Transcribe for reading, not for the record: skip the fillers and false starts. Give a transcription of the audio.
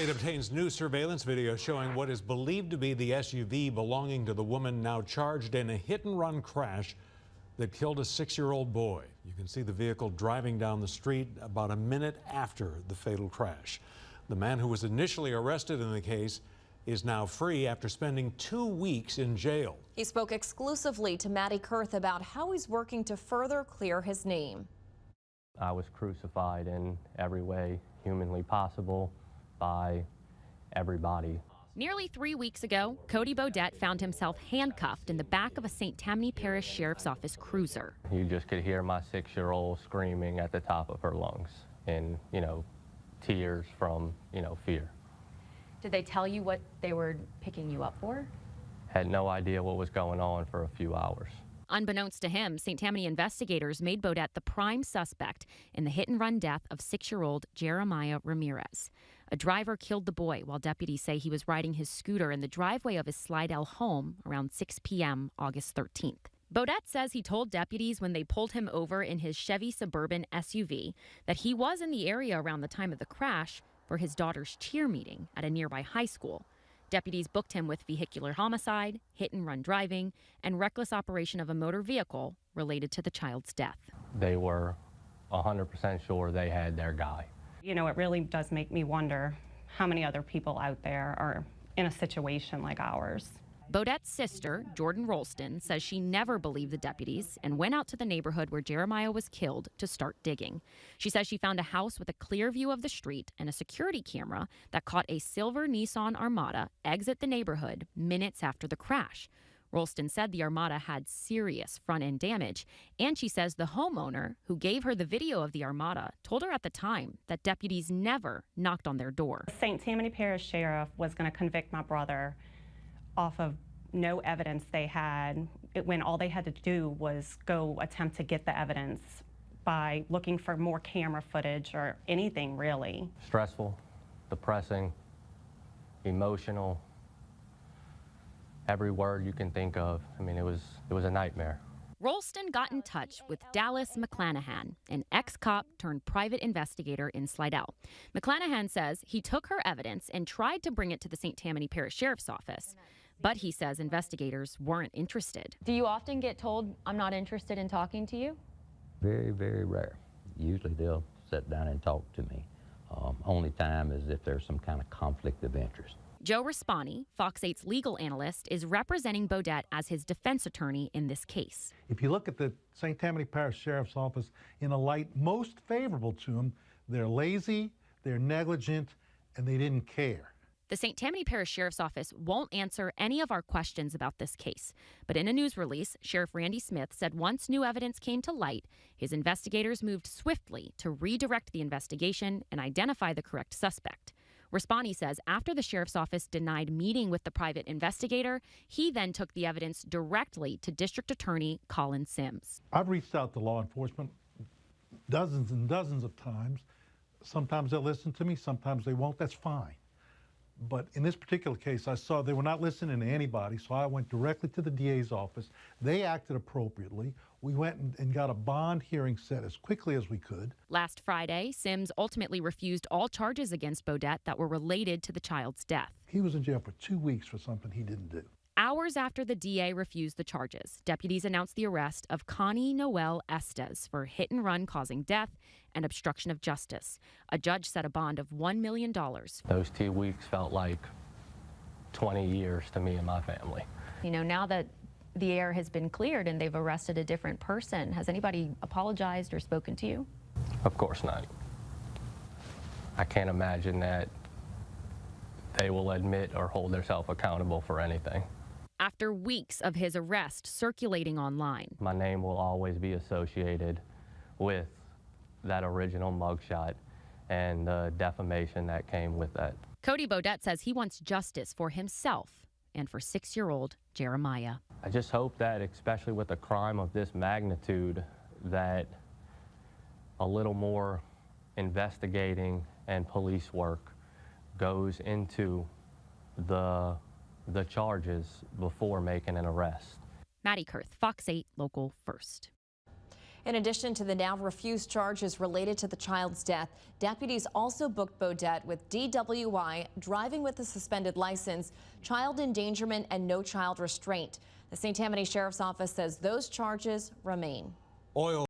It obtains new surveillance video showing what is believed to be the SUV belonging to the woman now charged in a hit-and-run crash that killed a 6-year-old boy. You can see the vehicle driving down the street about a minute after the fatal crash. The man who was initially arrested in the case is now free after spending 2 weeks in jail. He spoke exclusively to Maddie Kurth about how he's working to further clear his name. I was crucified in every way humanly possible by everybody. Nearly 3 weeks ago, Cody Bodette found himself handcuffed in the back of a St. Tammany Parish Sheriff's Office cruiser. You just could hear my 6-year-old screaming at the top of her lungs in, tears from, fear. Did they tell you what they were picking you up for? Had no idea what was going on for a few hours. Unbeknownst to him, St. Tammany investigators made Bodette the prime suspect in the hit-and-run death of 6-year-old Jeremiah Ramirez. A driver killed the boy while deputies say he was riding his scooter in the driveway of his Slidell home around 6 p.m. August 13th. Bodette says he told deputies when they pulled him over in his Chevy Suburban SUV that he was in the area around the time of the crash for his daughter's cheer meeting at a nearby high school. Deputies booked him with vehicular homicide, hit-and-run driving, and reckless operation of a motor vehicle related to the child's death. They were 100% sure they had their guy. It really does make me wonder how many other people out there are in a situation like ours. Bodette's sister, Jordan Rolston, says she never believed the deputies and went out to the neighborhood where Jeremiah was killed to start digging. She says she found a house with a clear view of the street and a security camera that caught a silver Nissan Armada exit the neighborhood minutes after the crash. Rolston said the Armada had serious front-end damage, and she says the homeowner who gave her the video of the Armada told her at the time that deputies never knocked on their door. St. Tammany Parish Sheriff was going to convict my brother off of no evidence they had, when all they had to do was go attempt to get the evidence by looking for more camera footage or anything really. Stressful, depressing, emotional, every word you can think of. It was a nightmare. Rolston got in touch with Dallas McClanahan, an ex-cop turned private investigator in Slidell. McClanahan says he took her evidence and tried to bring it to the St. Tammany Parish Sheriff's Office, but he says investigators weren't interested. Do you often get told, "I'm not interested in talking to you"? Very, very rare. Usually they'll sit down and talk to me. Only time is if there's some kind of conflict of interest. Joe Rispani, Fox 8's legal analyst, is representing Bodette as his defense attorney in this case. If you look at the St. Tammany Parish Sheriff's Office in a light most favorable to them, they're lazy, they're negligent, and they didn't care. The St. Tammany Parish Sheriff's Office won't answer any of our questions about this case. But in a news release, Sheriff Randy Smith said once new evidence came to light, his investigators moved swiftly to redirect the investigation and identify the correct suspect. Rispani says after the sheriff's office denied meeting with the private investigator, he then took the evidence directly to District Attorney Colin Sims. I've reached out to law enforcement dozens and dozens of times. Sometimes they'll listen to me, sometimes they won't. That's fine. But in this particular case, I saw they were not listening to anybody, so I went directly to the DA's office. They acted appropriately. We went and got a bond hearing set as quickly as we could. Last Friday, Sims ultimately refused all charges against Bodette that were related to the child's death. He was in jail for 2 weeks for something he didn't do. Hours after the DA refused the charges, deputies announced the arrest of Connie Noel Estes for hit and run causing death and obstruction of justice. A judge set a bond of $1 million. Those 2 weeks felt like 20 years to me and my family. Now that the air has been cleared and they've arrested a different person, has anybody apologized or spoken to you? Of course not. I can't imagine that they will admit or hold themselves accountable for anything. After weeks of his arrest circulating online, my name will always be associated with that original mugshot and the defamation that came with that. Cody Bodette says he wants justice for himself and for 6-year-old Jeremiah. I just hope that, especially with a crime of this magnitude, that a little more investigating and police work goes into the charges before making an arrest. Maddie Kurth, Fox 8 Local First. In addition to the now refused charges related to the child's death, deputies also booked Beaudette with DWI, driving with a suspended license, child endangerment, and no child restraint. The St. Tammany Sheriff's Office says those charges remain. Oil